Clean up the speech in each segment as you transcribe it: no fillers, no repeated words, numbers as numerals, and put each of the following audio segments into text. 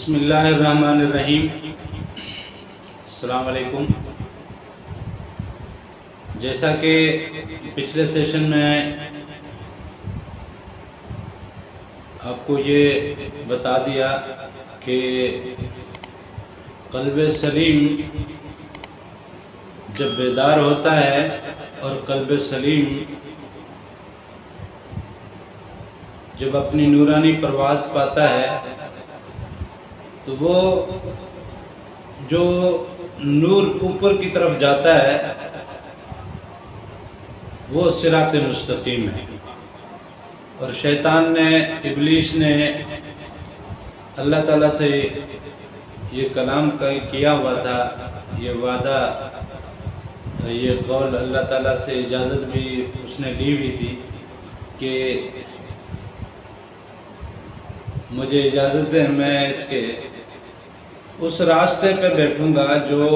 بسم اللہ الرحمن الرحیم۔ السلام علیکم۔ جیسا کہ پچھلے سیشن میں آپ کو یہ بتا دیا کہ قلب سلیم جب بیدار ہوتا ہے اور قلب سلیم جب اپنی نورانی پرواز پاتا ہے تو وہ جو نور اوپر کی طرف جاتا ہے وہ صراط مستقیم ہے، اور شیطان نے، ابلیس نے اللہ تعالیٰ سے یہ کلام کیا ہوا تھا، یہ وعدہ، یہ قول اللہ تعالیٰ سے اجازت بھی اس نے لی ہوئی تھی کہ مجھے اجازت دیں، میں اس کے اس راستے پہ بیٹھوں گا جو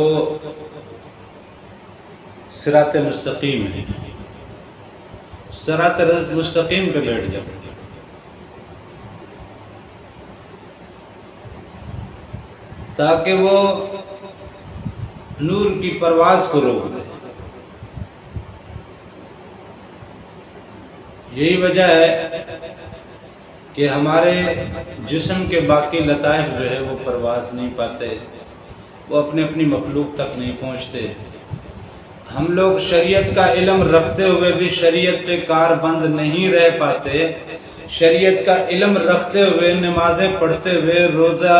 صراط مستقیم ہے، صراط مستقیم پہ بیٹھ جاؤں تاکہ وہ نور کی پرواز کو روک دے۔ یہی وجہ ہے کہ ہمارے جسم کے باقی لطائف جو ہے وہ پرواز نہیں پاتے، وہ اپنی مخلوق تک نہیں پہنچتے۔ ہم لوگ شریعت کا علم رکھتے ہوئے بھی شریعت پہ کار بند نہیں رہ پاتے، شریعت کا علم رکھتے ہوئے، نمازیں پڑھتے ہوئے، روزہ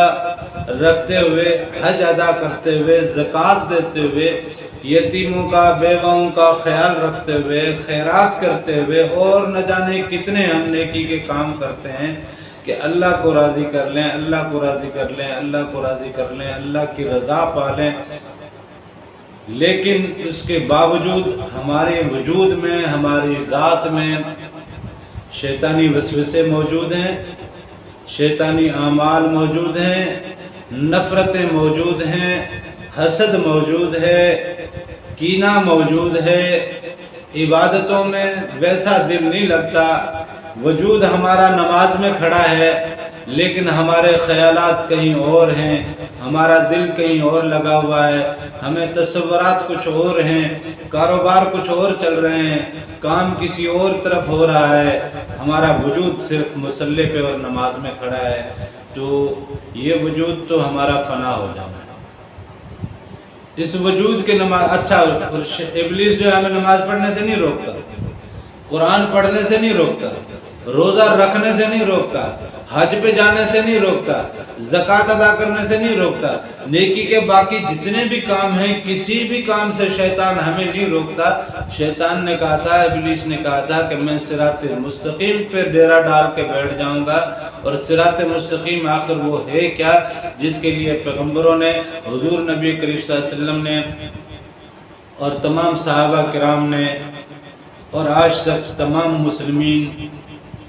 رکھتے ہوئے، حج ادا کرتے ہوئے، زکوٰۃ دیتے ہوئے، یتیموں کا، بیواؤں کا خیال رکھتے ہوئے، خیرات کرتے ہوئے، اور نہ جانے کتنے ہم نیکی کے کام کرتے ہیں کہ اللہ کو راضی کر لیں، اللہ کو راضی کر لیں، اللہ کو راضی کر لیں، اللہ کی رضا پا لیں، لیکن اس کے باوجود ہمارے وجود میں، ہماری ذات میں شیطانی وسوسے موجود ہیں، شیطانی اعمال موجود ہیں، نفرتیں موجود ہیں، حسد موجود ہے، کینہ موجود ہے، عبادتوں میں ویسا دل نہیں لگتا، وجود ہمارا نماز میں کھڑا ہے لیکن ہمارے خیالات کہیں اور ہیں، ہمارا دل کہیں اور لگا ہوا ہے، ہمیں تصورات کچھ اور ہیں، کاروبار کچھ اور چل رہے ہیں، کام کسی اور طرف ہو رہا ہے، ہمارا وجود صرف مصلی پہ اور نماز میں کھڑا ہے، تو یہ وجود تو ہمارا فنا ہو جانا ہے۔ اس وجود کے نماز، اچھا ابلیس جو ہے ہمیں نماز پڑھنے سے نہیں روکتا، قرآن پڑھنے سے نہیں روکتا، روزہ رکھنے سے نہیں روکتا، حج پہ جانے سے نہیں روکتا، زکوٰۃ ادا کرنے سے نہیں روکتا، نیکی کے باقی جتنے بھی کام ہیں کسی بھی کام سے شیطان ہمیں نہیں روکتا۔ شیطان نے کہا تھا، ابلیس نے کہا تھا کہ میں صراط مستقیم پہ ڈیرا ڈال کے بیٹھ جاؤں گا، اور صراط مستقیم آخر وہ ہے کیا جس کے لیے پیغمبروں نے، حضور نبی کریم صلی اللہ علیہ وسلم نے اور تمام صحابہ کرام نے اور آج تک تمام مسلمین،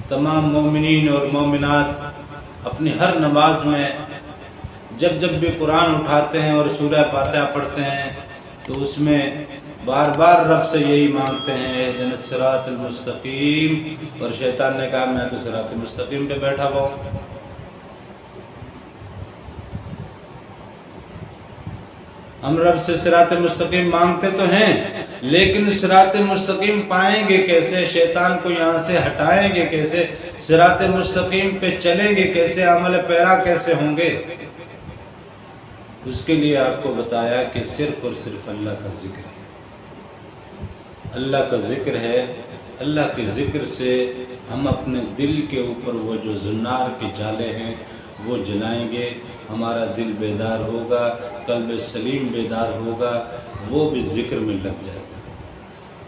تمام مومنین اور مومنات اپنی ہر نماز میں جب بھی قرآن اٹھاتے ہیں اور سورہ فاتحہ پڑھتے ہیں تو اس میں بار بار رب سے یہی مانگتے ہیں، اہدنا الصراط المستقیم، اور شیطان نے کہا میں تو صراط مستقیم پہ بیٹھا ہوا ہوں۔ ہم رب سے صراط مستقیم مانگتے تو ہیں لیکن صراط مستقیم پائیں گے کیسے، شیطان کو یہاں سے ہٹائیں گے کیسے، صراط مستقیم پہ چلیں گے کیسے، عمل پیرا کیسے ہوں گے؟ اس کے لیے آپ کو بتایا کہ صرف اور صرف اللہ کا ذکر ہے، اللہ کا ذکر ہے۔ اللہ کے ذکر سے ہم اپنے دل کے اوپر وہ جو زنار کے جالے ہیں وہ جلائیں گے، ہمارا دل بیدار ہوگا، قلب سلیم بیدار ہوگا، وہ بھی ذکر میں لگ جائے گا۔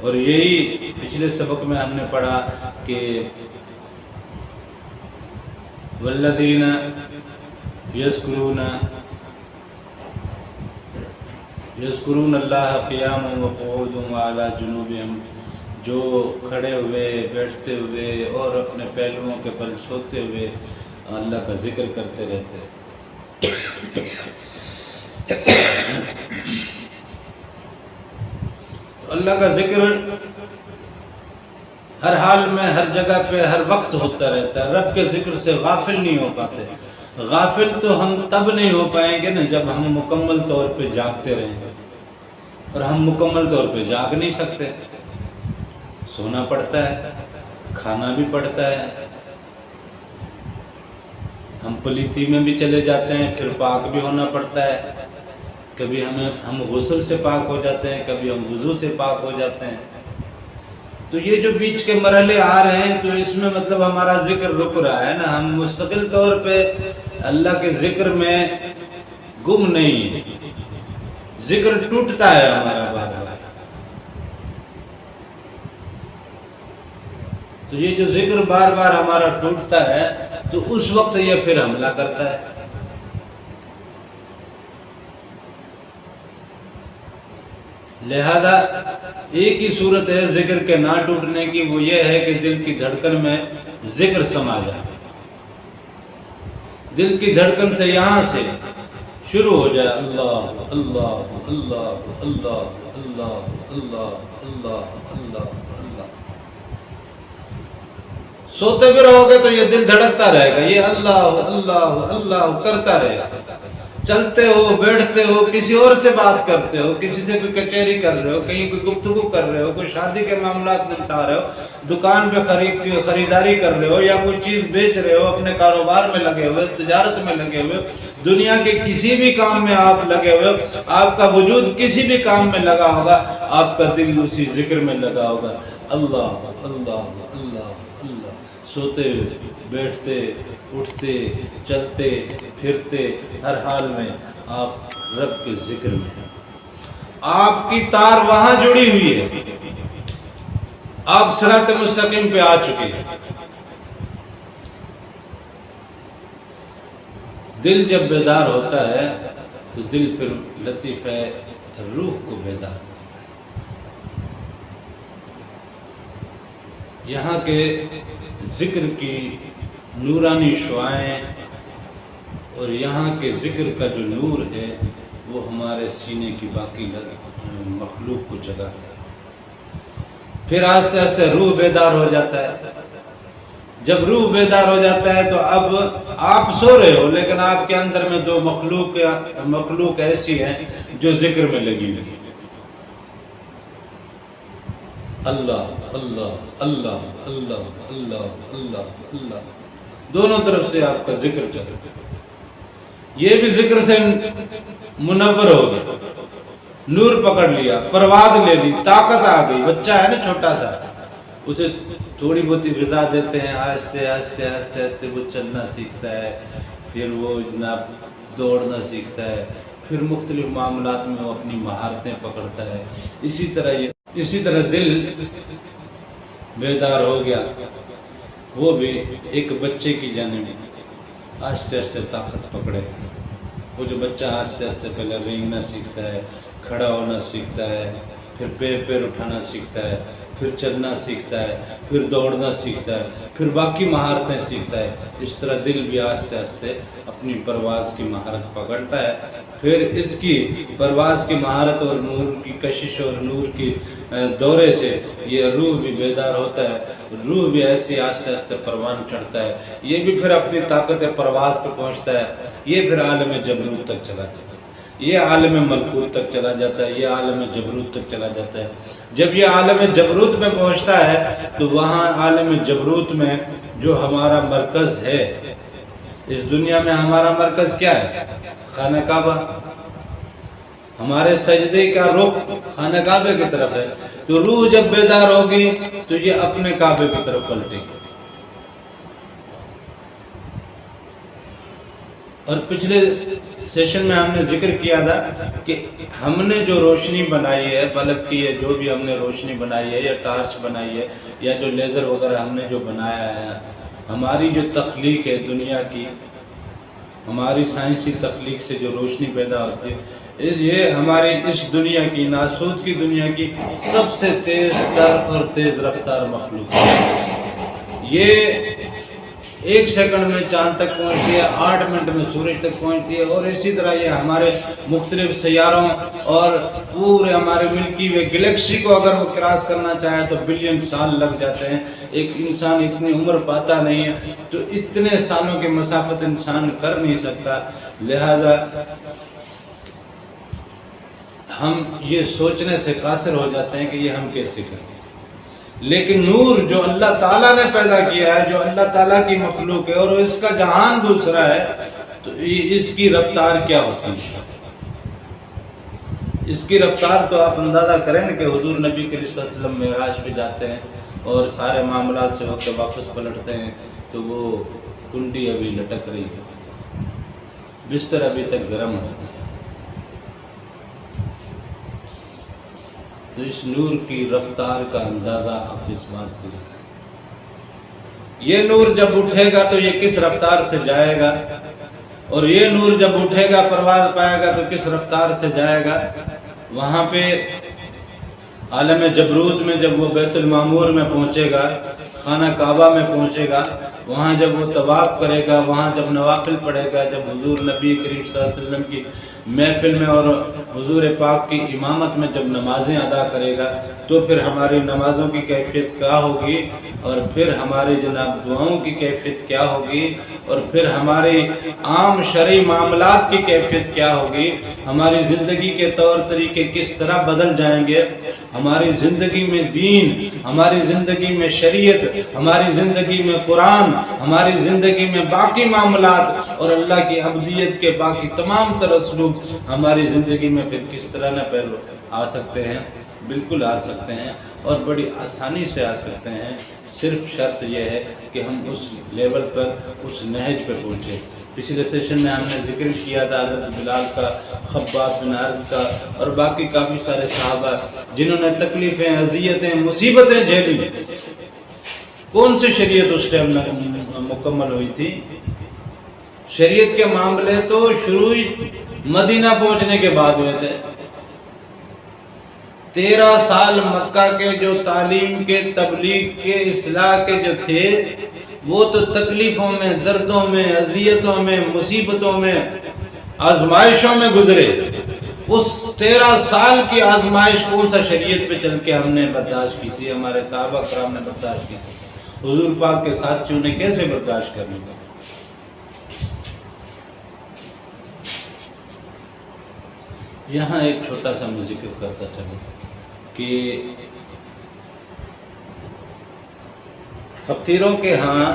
اور یہی پچھلے سبق میں ہم نے پڑھا کہ والذین یذکرون اللہ قیاما وقعودا وعلی جنوبہم، جو کھڑے ہوئے، بیٹھتے ہوئے اور اپنے پہلوؤں کے بل سوتے ہوئے اللہ کا ذکر کرتے رہتے ہیں۔ تو اللہ کا ذکر ہر حال میں، ہر جگہ پہ، ہر وقت ہوتا رہتا ہے، رب کے ذکر سے غافل نہیں ہو پاتے۔ غافل تو ہم تب نہیں ہو پائیں گے نا جب ہم مکمل طور پہ جاگتے رہیں گے، اور ہم مکمل طور پہ جاگ نہیں سکتے، سونا پڑتا ہے، کھانا بھی پڑتا ہے، ہم پلیتی میں بھی چلے جاتے ہیں، پھر پاک بھی ہونا پڑتا ہے، کبھی ہم غسل سے پاک ہو جاتے ہیں، کبھی ہم وضو سے پاک ہو جاتے ہیں۔ تو یہ جو بیچ کے مرحلے آ رہے ہیں تو اس میں مطلب ہمارا ذکر رک رہا ہے نا، ہم مستقل طور پہ اللہ کے ذکر میں گم نہیں ہے، ذکر ٹوٹتا ہے ہمارا بار بار۔ تو یہ جو ذکر بار بار ہمارا ٹوٹتا ہے تو اس وقت یہ پھر حملہ کرتا ہے۔ لہذا ایک ہی صورت ہے ذکر کے نہ ٹوٹنے کی، وہ یہ ہے کہ دل کی دھڑکن میں ذکر سما جائے، دل کی دھڑکن سے یہاں سے شروع ہو جائے اللہ اللہ اللہ اللہ اللہ اللہ اللہ اللہ اللہ۔ سوتے بھی رہو گے تو یہ دل دھڑکتا رہے گا، یہ اللہ اللہ اللہ کرتا رہے گا۔ چلتے ہو، بیٹھتے ہو، کسی اور سے بات کرتے ہو، کسی سے کوئی کچہری کر رہے ہو، کہیں کوئی گفتگو کر رہے ہو، کوئی شادی کے معاملات نپٹا رہے ہو، دکان پہ خریداری کر رہے ہو، یا کوئی چیز بیچ رہے ہو، اپنے کاروبار میں لگے ہوئے، تجارت میں لگے ہوئے، دنیا کے کسی بھی کام میں آپ لگے ہوئے، آپ کا وجود کسی بھی کام میں لگا ہوگا، آپ کا دل اسی ذکر میں لگا ہوگا، اللہ اللہ اللہ اللہ۔ سوتے بیٹھتے اٹھتے چلتے پھرتے ہر حال میں آپ رب کے ذکر میں ہیں، آپ کی تار وہاں جڑی ہوئی ہے، آپ صراط مستقیم پہ آ چکے ہیں۔ دل جب بیدار ہوتا ہے تو دل پھر لطیفہ روح کو بیدار کرتا ہے۔ یہاں کے ذکر کی نورانی شعائیں اور یہاں کے ذکر کا جو نور ہے وہ ہمارے سینے کی باقی مخلوق کو جگاتا ہے، پھر آہستہ آہستہ روح بیدار ہو جاتا ہے۔ جب روح بیدار ہو جاتا ہے تو اب آپ سو رہے ہو لیکن آپ کے اندر میں دو مخلوق ایسی ہیں جو ذکر میں لگی ہوئی، اللہ اللہ اللہ اللہ اللہ اللہ اللہ، دونوں طرف سے آپ کا ذکر چل رہا ہے۔ یہ بھی ذکر سے منور ہو گیا، نور پکڑ لیا، پرواز لے لی، طاقت آ گئی۔ بچہ ہے نا چھوٹا سا، اسے تھوڑی بہت غذا دیتے ہیں، آہستہ آہستہ آہستہ آہستہ وہ چلنا سیکھتا ہے، پھر وہ جناب دوڑنا سیکھتا ہے، پھر مختلف معاملات میں وہ اپنی مہارتیں پکڑتا ہے۔ اسی طرح دل بیدار ہو گیا، وہ بھی ایک بچے کی جانب آہستہ آہستہ طاقت پکڑے گا۔ وہ جو بچہ آہستہ آہستہ پہلے رینگنا سیکھتا ہے، کھڑا ہونا سیکھتا ہے، پھر پیر اٹھانا سیکھتا ہے، پھر چلنا سیکھتا ہے، پھر دوڑنا سیکھتا ہے، پھر باقی مہارتیں سیکھتا ہے۔ اس طرح دل بھی آہستہ آہستہ اپنی پرواز کی مہارت پکڑتا ہے، پھر اس کی پرواز کی مہارت اور نور کی کشش اور نور کی دورے سے یہ روح بھی بیدار ہوتا ہے، روح بھی ایسی آہستہ آہستہ پروان چڑھتا ہے، یہ بھی پھر اپنی طاقت پرواز پہ پہنچتا ہے، یہ پھر عالم جبروت تک چلا جاتا ہے، یہ عالم ملکوت تک چلا جاتا ہے، یہ عالم جبروت تک چلا جاتا ہے۔ جب یہ عالم جبروت میں پہنچتا ہے تو وہاں عالم جبروت میں جو ہمارا مرکز ہے، اس دنیا میں ہمارا مرکز کیا ہے؟ خانہ کعبہ۔ ہمارے سجدے کا رخ خانہ کعبے کی طرف ہے، تو روح جب بیدار ہوگی تو یہ اپنے کعبے کی طرف پلٹے گی۔ اور پچھلے سیشن میں ہم نے ذکر کیا تھا کہ ہم نے جو روشنی بنائی ہے، بلب کی ہے، جو بھی ہم نے روشنی بنائی ہے یا ٹارچ بنائی ہے یا جو لیزر وغیرہ ہم نے جو بنایا ہے، ہماری جو تخلیق ہے دنیا کی، ہماری سائنسی تخلیق سے جو روشنی پیدا ہوتی ہے، یہ ہماری اس دنیا کی، ناسوت کی دنیا کی سب سے تیز تر اور تیز رفتار مخلوق ہے۔ یہ 1 سیکنڈ میں چاند تک پہنچتی ہے، 8 منٹ میں سورج تک پہنچتی ہے، اور اسی طرح یہ ہمارے مختلف سیاروں اور پورے ہمارے ملکی وے گلیکسی کو اگر وہ کراس کرنا چاہے تو بلین سال لگ جاتے ہیں۔ ایک انسان اتنی عمر پاتا نہیں ہے، تو اتنے سالوں کی مسافت انسان کر نہیں سکتا، لہذا ہم یہ سوچنے سے قاصر ہو جاتے ہیں کہ یہ ہم کیسے کریں۔ لیکن نور جو اللہ تعالیٰ نے پیدا کیا ہے، جو اللہ تعالیٰ کی مخلوق ہے، اور اس کا جہان دوسرا ہے، تو اس کی رفتار کیا ہوتی ہے؟ اس کی رفتار تو آپ اندازہ کریں کہ حضور نبی کریم صلی اللہ علیہ وسلم معراج پہ جاتے ہیں اور سارے معاملات سے وقت واپس پلٹتے ہیں تو وہ کنڈی ابھی لٹک رہی ہے، بستر ابھی تک گرم ہے۔ تو اس نور کی رفتار کا اندازہ آپ اس بات سے لگائیں۔ یہ نور جب اٹھے گا تو یہ کس رفتار سے جائے گا، اور یہ نور جب اٹھے گا پرواز پائے گا تو کس رفتار سے جائے گا۔ وہاں پہ عالم جبروت میں جب وہ بیت المعمور میں پہنچے گا، خانہ کعبہ میں پہنچے گا، وہاں جب وہ طواف کرے گا، وہاں جب نوافل پڑھے گا، جب حضور نبی کریم صلی اللہ علیہ وسلم کی محفل میں اور حضور پاک کی امامت میں جب نمازیں ادا کرے گا، تو پھر ہماری نمازوں کی کیفیت کیا ہوگی، اور پھر ہماری جناب دعاؤں کی کیفیت کیا ہوگی، اور پھر ہماری عام شرعی معاملات کی کیفیت کیا ہوگی، ہماری زندگی کے طور طریقے کس طرح بدل جائیں گے، ہماری زندگی میں دین، ہماری زندگی میں شریعت، ہماری زندگی میں قرآن، ہماری زندگی میں باقی معاملات اور اللہ کی عبدیت کے باقی تمام تر اسلوب ہماری زندگی میں پھر کس طرح نہ پہلو آ سکتے ہیں۔ بالکل آ سکتے ہیں، اور بڑی آسانی سے آ سکتے ہیں، صرف شرط یہ ہے کہ ہم اس لیول پر، اس نہج پر پہنچے۔ پچھلے سیشن میں ہم نے ذکر کیا تھا حضرت بلال کا، خباب بن عرب کا، اور باقی کافی سارے صحابہ جنہوں نے تکلیفیں، اذیتیں، مصیبتیں جھیلی۔ کون سی شریعت اس ٹائم مکمل ہوئی تھی؟ شریعت کے معاملے تو شروع مدینہ پہنچنے کے بعد ہوئے تھے۔ 13 سال مکہ کے جو تعلیم کے، تبلیغ کے، اصلاح کے جو تھے، وہ تو تکلیفوں میں، دردوں میں، اذیتوں میں، مصیبتوں میں، آزمائشوں میں گزرے۔ اس 13 سال کی آزمائش کون سا شریعت پہ چل کے ہم نے برداشت کی تھی، ہمارے صحابہ کرام نے برداشت کی تھی، حضور پاک کے ساتھیوں نے کیسے برداشت کرنی تھی؟ یہاں ایک چھوٹا سا میں ذکر کرتا چلوں کہ فقیروں کے ہاں،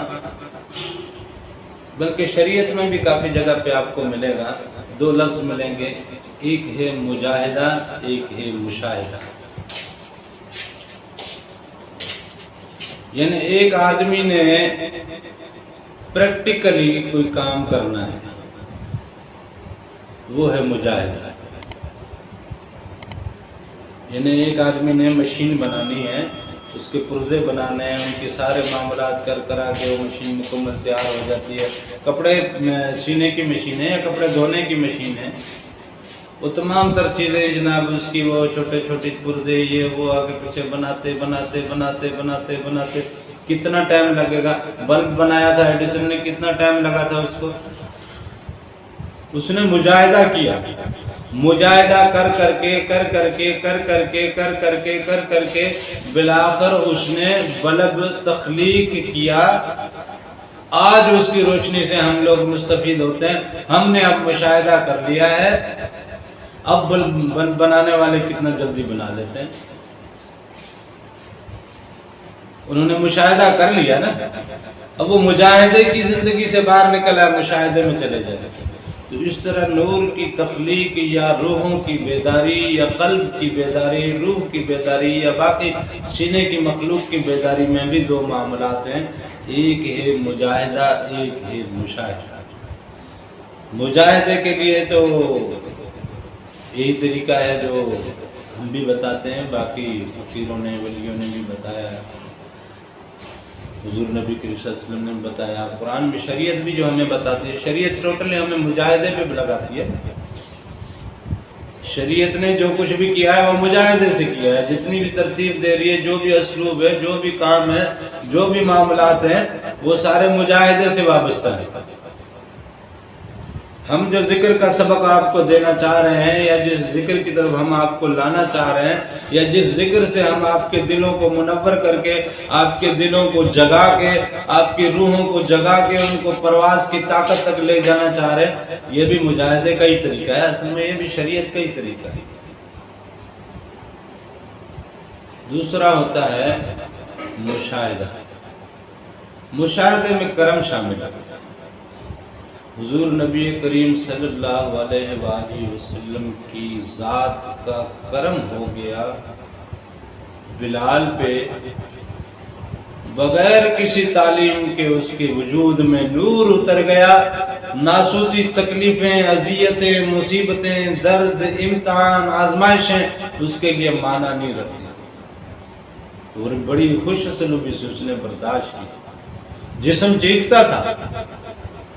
بلکہ شریعت میں بھی کافی جگہ پہ آپ کو ملے گا، 2 لفظ ملیں گے، ایک ہے مجاہدہ، ایک ہے مشاہدہ۔ یعنی ایک آدمی نے پریکٹیکلی کوئی کام کرنا ہے، وہ ہے مجاہدہ۔ یعنی ایک آدمی نے مشین بنانی ہے، اس کے پرزے بنانے ہیں، ان کے سارے معاملات کرا کے وہ مشین مکمل تیار ہو جاتی ہے۔ کپڑے سینے کی مشین ہے یا کپڑے دھونے کی مشین ہے، وہ تمام تر چیزیں جناب اس کی، وہ چھوٹے چھوٹے پرزے، یہ وہ آگے پیچھے بناتے بناتے بناتے بناتے بناتے کتنا ٹائم لگے گا؟ بلب بنایا تھا ایڈیسن نے، کتنا ٹائم لگا تھا اس کو؟ اس نے مجاہدہ کیا، مجاہدہ کر کے بالآخر اس نے بلب تخلیق کیا۔ آج اس کی روشنی سے ہم لوگ مستفید ہوتے ہیں۔ ہم نے اب مشاہدہ کر لیا ہے، اب بلب بنانے والے کتنا جلدی بنا لیتے ہیں۔ انہوں نے مشاہدہ کر لیا نا، اب وہ مجاہدے کی زندگی سے باہر نکلا، مشاہدے میں چلے جائے۔ تو اس طرح نور کی تخلیق یا روحوں کی بیداری یا قلب کی بیداری، روح کی بیداری یا باقی سینے کی مخلوق کی بیداری میں بھی 2 معاملات ہیں، ایک ہے مجاہدہ، ایک ہے مشاہدہ۔ مجاہدے کے لیے تو یہی طریقہ ہے جو ہم بھی بتاتے ہیں، باقی فقیروں نے، ولیوں نے بھی بتایا، حضور نبی کریم صلی اللہ علیہ وسلم نے بتایا، قرآن میں شریعت بھی جو ہمیں بتاتی ہے۔ شریعت ٹوٹلی ہمیں مجاہدے پہ لگاتی ہے۔ شریعت نے جو کچھ بھی کیا ہے وہ مجاہدے سے کیا ہے. جتنی بھی ترتیب دے رہی ہے، جو بھی اسلوب ہے، جو بھی کام ہے، جو بھی معاملات ہیں، وہ سارے مجاہدے سے وابستہ ہیں. ہم جو ذکر کا سبق آپ کو دینا چاہ رہے ہیں، یا جس ذکر کی طرف ہم آپ کو لانا چاہ رہے ہیں، یا جس ذکر سے ہم آپ کے دلوں کو منور کر کے، آپ کے دلوں کو جگا کے، آپ کی روحوں کو جگا کے ان کو پرواز کی طاقت تک لے جانا چاہ رہے ہیں، یہ بھی مجاہدے کا ہی طریقہ ہے. اصل میں یہ بھی شریعت کا ہی طریقہ ہے. دوسرا ہوتا ہے مشاہدہ. مشاہدے میں کرم شامل ہے. حضور نبی کریم صلی اللہ علیہ وآلہ وسلم کی ذات کا کرم ہو گیا بلال پہ. بغیر کسی تعلیم کے اس کے وجود میں نور اتر گیا. ناسوتی تکلیفیں، اذیتیں، مصیبتیں، درد، امتحان، آزمائشیں اس کے لیے معنی نہیں رکھتی، اور بڑی خوش سلوکی سے اس نے برداشت کی. جسم چیختا تھا،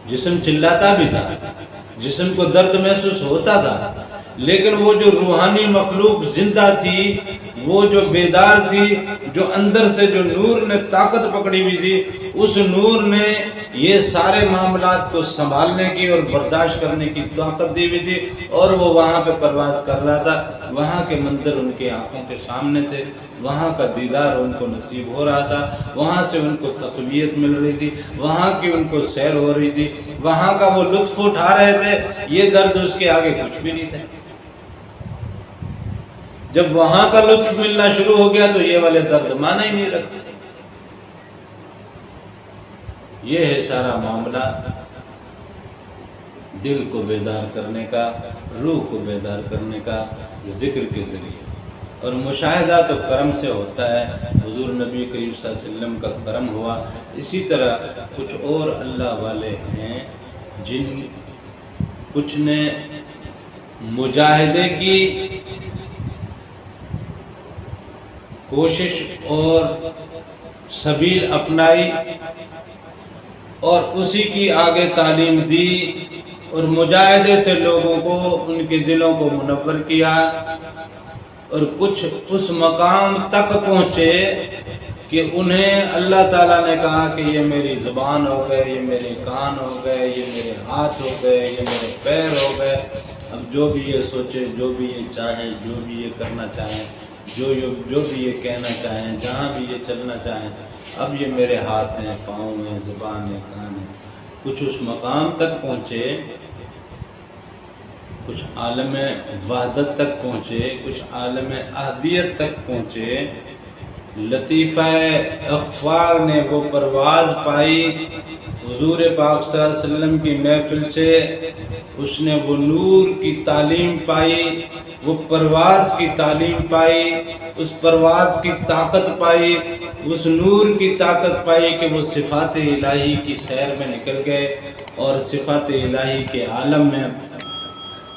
جسم چلاتا بھی تھا، جسم کو درد محسوس ہوتا تھا، لیکن وہ جو روحانی مخلوق زندہ تھی، وہ جو بیدار تھی، جو اندر سے جو نور نے طاقت پکڑی ہوئی تھی، اس نور نے یہ سارے معاملات کو سنبھالنے کی اور برداشت کرنے کی طاقت دی ہوئی تھی، اور وہ وہاں پہ پرواز کر رہا تھا. وہاں کے منظر ان کی آنکھوں کے سامنے تھے، وہاں کا دیدار ان کو نصیب ہو رہا تھا، وہاں سے ان کو تقویت مل رہی تھی، وہاں کی ان کو سیر ہو رہی تھی، وہاں کا وہ لطف اٹھا رہے تھے. یہ درد اس کے آگے کچھ بھی نہیں تھے. جب وہاں کا لطف ملنا شروع ہو گیا تو یہ والے درد مانا ہی نہیں رکھتے. یہ ہے سارا معاملہ دل کو بیدار کرنے کا، روح کو بیدار کرنے کا ذکر کے ذریعے. اور مشاہدہ تو کرم سے ہوتا ہے. حضور نبی کریم صلی اللہ علیہ وسلم کا کرم ہوا. اسی طرح کچھ اور اللہ والے ہیں جن کچھ نے مجاہدے کی کوشش اور سبیل اپنائی اور اسی کی آگے تعلیم دی، اور مجاہدے سے لوگوں کو ان کے دلوں کو منور کیا، اور کچھ اس مقام تک پہنچے کہ انہیں اللہ تعالیٰ نے کہا کہ یہ میری زبان ہو گئے، یہ میرے کان ہو گئے، یہ میرے ہاتھ ہو گئے، یہ میرے پیر ہو گئے. اب جو بھی یہ سوچے، جو بھی یہ چاہیں، جو بھی یہ کرنا چاہیں، جو بھی یہ کہنا چاہیں، جہاں بھی یہ چلنا چاہیں، اب یہ میرے ہاتھ ہیں، پاؤں ہیں، زبان ہے، کان ہے. کچھ اس مقام تک پہنچے، کچھ عالم وحدت تک پہنچے، کچھ عالم احدیت تک پہنچے. لطیفہ اخفاء نے وہ پرواز پائی. حضور پاک صلی اللہ علیہ وسلم کی محفل سے اس نے وہ نور کی تعلیم پائی، وہ پرواز کی تعلیم پائی، اس پرواز کی طاقت پائی، اس نور کی طاقت پائی کہ وہ صفات الہی کی سیر میں نکل گئے، اور صفات الہی کے عالم میں،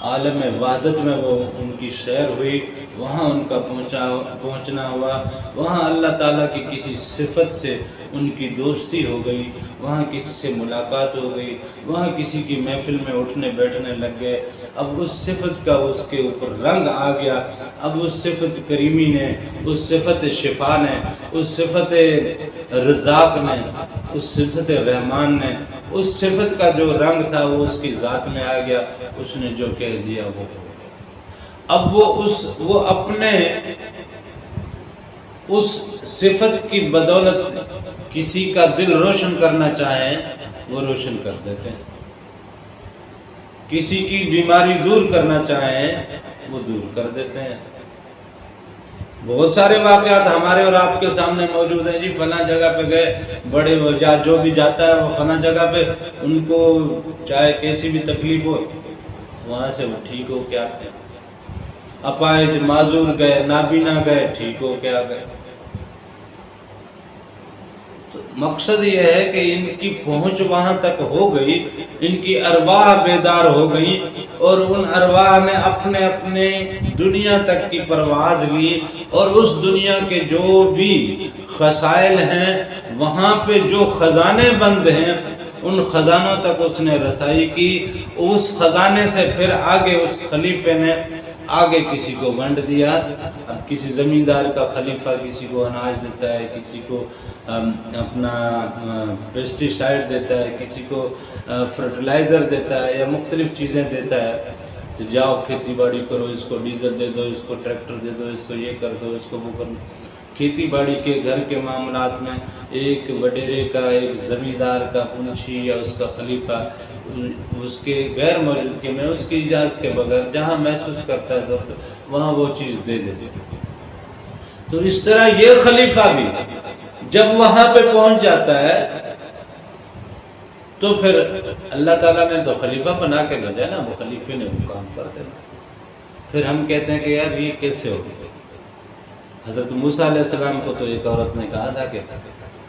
عالم وحدت میں وہ ان کی سیر ہوئی. وہاں ان کا پہنچنا ہوا. وہاں اللہ تعالیٰ کی کسی صفت سے ان کی دوستی ہو گئی، وہاں کسی سے ملاقات ہو گئی، وہاں کسی کی محفل میں اٹھنے بیٹھنے لگ گئے. اب اس صفت کا اس کے اوپر رنگ آ گیا. اب اس صفت کریمی نے، اس صفت شفا نے، اس صفت رزاق نے، اس صفت رحمان نے، اس صفت کا جو رنگ تھا وہ اس کی ذات میں آ گیا. اس نے جو کہہ دیا وہ. اب وہ اپنے اس صفت کی بدولت کسی کا دل روشن کرنا چاہیں وہ روشن کر دیتے ہیں، کسی کی بیماری دور کرنا چاہیں وہ دور کر دیتے ہیں. بہت سارے واقعات ہمارے اور آپ کے سامنے موجود ہیں. جی فلاں جگہ پہ گئے، بڑے جو بھی جاتا ہے وہ فلاں جگہ پہ ان کو چاہے کیسی بھی تکلیف ہو وہاں سے وہ ٹھیک ہو کے آتے ہیں. اپاہج معذور گئے، نابینا گئے، ٹھیک ہو کے آ گئے. تو مقصد یہ ہے کہ ان کی پہنچ وہاں تک ہو گئی، ان کی ارواح بیدار ہو گئی، اور ان ارواح نے اپنے اپنے دنیا تک کی پرواز لی، اور اس دنیا کے جو بھی خزائن ہیں، وہاں پہ جو خزانے بند ہیں، ان خزانوں تک اس نے رسائی کی. اس خزانے سے پھر آگے اس خلیفے نے آگے کسی کو ونڈ دیا. اب کسی زمیندار کا خلیفہ کسی کو اناج دیتا ہے, کسی کو اپنا پیسٹی سائڈ دیتا ہے, کسی کو فرٹیلائزر دیتا ہے یا مختلف چیزیں دیتا ہے. تو جاؤ کھیتی باڑی کرو, اس کو ڈیزل دے دو, اس کو ٹریکٹر دے دو, اس کو یہ کر دو, اس کو وہ کر دو. کھیتی باڑی کے گھر کے معاملات میں ایک وڈیرے کا, ایک زمیندار کا منشی یا اس کا خلیفہ اس کے غیر موجودگی میں اس کی اجازت کے بغیر جہاں محسوس کرتا ہے ضرورت وہاں وہ چیز دے دیتے. تو اس طرح یہ خلیفہ بھی جب وہاں پہ پہنچ جاتا ہے تو پھر اللہ تعالیٰ نے تو خلیفہ بنا کے بھیجا نا, وہ خلیفے نے وہ کام کر دینا. پھر ہم کہتے ہیں کہ یار یہ کیسے ہو گیا. حضرت موسیٰ علیہ السلام کو تو ایک عورت نے کہا تھا کہ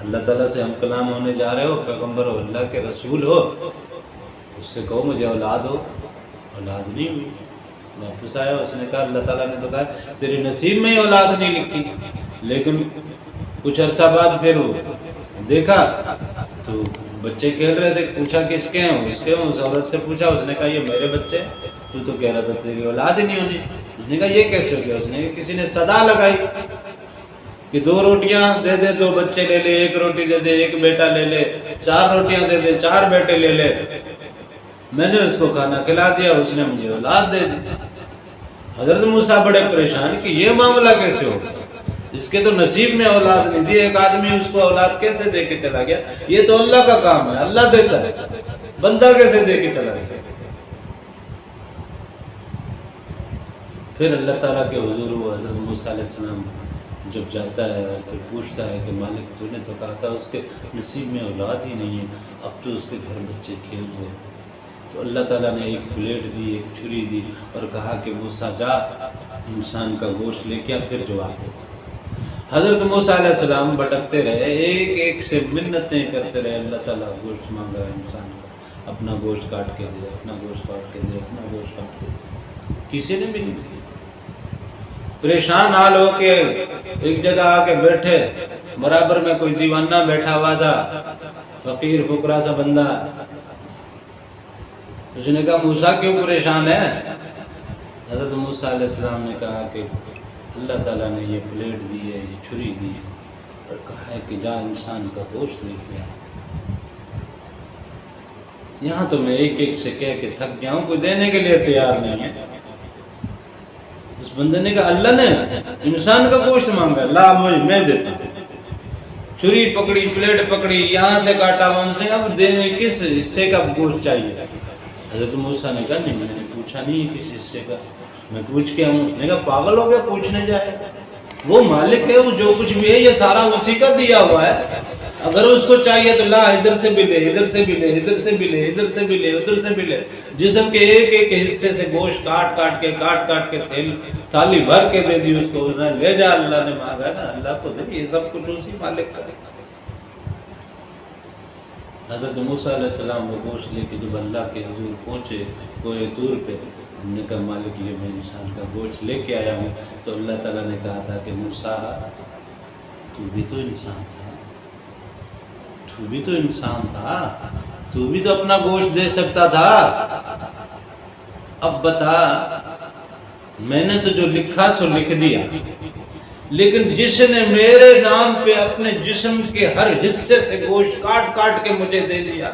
اللہ تعالیٰ سے ہم کلام ہونے جا رہے ہو, پیغمبر ہو, اللہ کے رسول ہو, اس سے کہو مجھے اولاد ہو. اولاد نہیں ہوئی. واپس آیا, اس نے کہا اللہ تعالیٰ نے تو کہا تیرے نصیب میں ہی اولاد نہیں لکھی. لیکن کچھ عرصہ بعد پھر وہ دیکھا تو بچے کھیل رہے تھے, پوچھا کس کے ہیں, اس کے. اس عورت سے پوچھا, اس نے کہا یہ میرے بچے. تو کہہ رہا تھا تیری اولاد ہی نہیں ہونی. اس نے کہا یہ کیسے ہو گیا. اس نے کسی نے صدا لگائی کہ 2 روٹیاں دے دے 2 بچے لے لے, 1 روٹی دے دے 1 بیٹا لے لے, 4 روٹیاں دے دے 4 بیٹے لے لے. میں نے اس کو کھانا کھلا دیا, اس نے مجھے اولاد دے دی. حضرت موسیٰ بڑے پریشان کہ یہ معاملہ کیسے ہو, اس کے تو نصیب میں اولاد نہیں دی, ایک آدمی اس کو اولاد کیسے دے کے چلا گیا. یہ تو اللہ کا کام ہے, اللہ دیتا ہے, بندہ کیسے دے کے چلا گیا. پھر اللہ تعالیٰ کے حضور وہ حضرت موسیٰ علیہ السلام جب جاتا ہے پھر پوچھتا ہے کہ مالک تو نے تو کہا تھا اس کے نصیب میں اولاد ہی نہیں ہے, اب تو اس کے گھر بچے کھیل رہے. تو اللہ تعالیٰ نے ایک پلیٹ دی, ایک چھری دی اور کہا کہ موسیٰ جا انسان کا گوشت لے کے پھر جواب دے. حضرت موسیٰ علیہ السلام بھٹکتے رہے, ایک ایک سے منتیں کرتے رہے. اللہ تعالیٰ گوشت مانگ رہا ہے انسان کا, اپنا گوشت کاٹ کے دے, اپنا گوشت کاٹ کے دے, اپنا گوشت کاٹ کے دے. کسی نے بھی نہیں دیا. پریشان حال ہو کے ایک جگہ آ کے بیٹھے, برابر میں کوئی دیوانہ بیٹھا ہوا تھا, فقیر فقرا سا بندہ. اس نے کہا موسیٰ کیوں پریشان ہے. حضرت موسیٰ علیہ السلام نے کہا کہ اللہ تعالیٰ نے یہ پلیٹ دی ہے, یہ چھری دی ہے اور کہا ہے کہ جا انسان کا گوشت لے کے آ. یہاں تو میں ایک ایک سے کہہ کے تھک گیا ہوں, کوئی دینے کے لیے تیار نہیں ہے. اس بندے نے کہا اللہ نے انسان کا گوشت مانگا, لا میں دیتا ہوں. چھری پکڑی, پلیٹ پکڑی, یہاں سے کاٹا, اب دینے کس حصے کا گوشت چاہیے. حضرت موسیٰ نے کہا نہیں میں نے پوچھا نہیں کس حصے کا, میں پوچھ کے ہوں. نے کہا پاگل ہو گیا پوچھنے جائے, وہ مالک ہے, وہ جو کچھ بھی ہے یہ سارا اسی کا دیا ہوا ہے. اگر اس کو چاہیے تو لا, ادھر سے بھی لے, ادھر سے بھی لے, ادھر سے بھی لے, ادھر سے بھی لے, ادھر سے بھی لے. جسم کے ایک ایک حصے سے گوشت کاٹ کاٹ کے تھالی بھر کے دے دی اس کو. اس نے لے جا, اللہ نے مانگا نا اللہ کو دے, یہ سب کچھ اسی مالک کا. حضرت موسیٰ علیہ السلام وہ گوشت لے کے جب اللہ کے حضور پہنچے کوہ طور پہ, ہم نے کہا مالک یہ میں انسان کا گوشت لے کے آیا ہوں. تو اللہ تعالیٰ نے کہا تھا کہ موسیٰ تو بھی تو انسان تھا, تو بھی تو انسان تھا, تو بھی تو اپنا گوشت دے سکتا تھا. اب بتا, میں نے تو جو لکھا سو لکھ دیا, لیکن جس نے میرے نام پہ اپنے جسم کے ہر حصے سے گوشت کاٹ کاٹ کے مجھے دے دیا,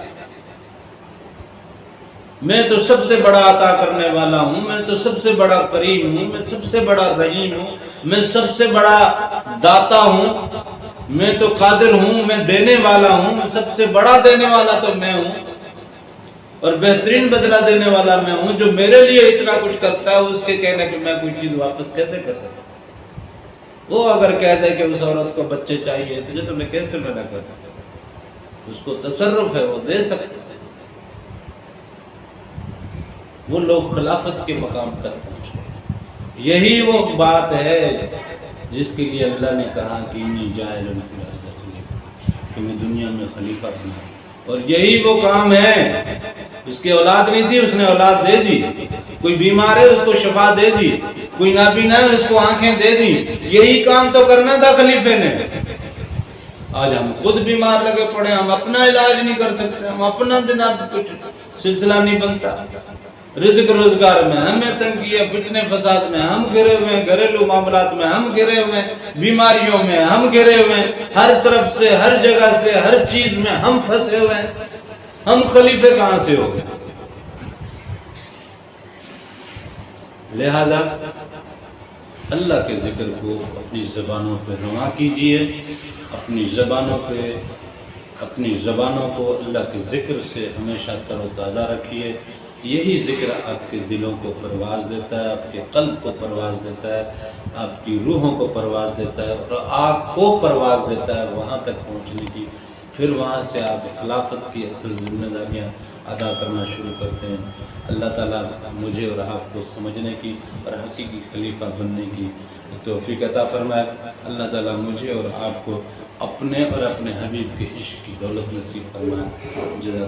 میں تو سب سے بڑا عطا کرنے والا ہوں, میں تو سب سے بڑا کریم ہوں, میں سب سے بڑا رحیم ہوں, میں سب سے بڑا داتا ہوں, میں تو قادر ہوں, میں دینے والا ہوں, میں سب سے بڑا دینے والا تو میں ہوں اور بہترین بدلہ دینے والا میں ہوں. جو میرے لیے اتنا کچھ کرتا ہے اس کے کہنے کہ میں کوئی چیز واپس کیسے کر سکتا. وہ اگر کہہ دے کہ اس عورت کو بچے چاہیے تجھے تو میں کیسے منع کرتا. اس کو تصرف ہے, وہ دے سکتا. وہ لوگ خلافت کے مقام تک پہنچے. یہی وہ بات ہے جس کے لیے اللہ نے کہا کہ انی جاعل فی الارض خلیفہ, کہ میں دنیا میں خلیفہ بنا. اور یہی وہ کام ہے. اس کی اولاد نہیں تھی, اس نے اولاد دے دی. کوئی بیمار ہے اس کو شفا دے دی, کوئی نابینا ہے اس کو آنکھیں دے دی. یہی کام تو کرنا تھا خلیفے نے. آج ہم خود بیمار لگے پڑے, ہم اپنا علاج نہیں کر سکتے, ہم اپنا جناب کچھ سلسلہ نہیں بنتا. رزق روزگار میں ہمیں تنگی ہے، فتنے فساد میں ہم گھرے ہوئے ہیں، گھریلو معاملات میں ہم گھرے ہوئے ہیں، بیماریوں میں ہم گھرے ہوئے ہیں، ہر طرف سے، ہر جگہ سے، ہر چیز میں ہم پھنسے ہوئے ہیں، ہم خلیفے کہاں سے ہو گئے؟ لہذا اللہ کے ذکر کو اپنی زبانوں پہ رواں کیجئے، اپنی زبانوں کو اللہ کے ذکر سے ہمیشہ تر و تازہ رکھیے۔ یہی ذکر آپ کے دلوں کو پرواز دیتا ہے، آپ کے قلب کو پرواز دیتا ہے، آپ کی روحوں کو پرواز دیتا ہے، اور آپ کو پرواز دیتا ہے وہاں تک پہنچنے کی۔ پھر وہاں سے آپ خلافت کی اصل ذمہ داریاں ادا کرنا شروع کرتے ہیں۔ اللہ تعالیٰ مجھے اور آپ کو سمجھنے کی اور حقیقی خلیفہ بننے کی توفیق عطا فرمائے۔ اللہ تعالیٰ مجھے اور آپ کو اپنے اور اپنے حبیب کے عشق کی دولت نصیب فرمائے۔ جزاک اللہ۔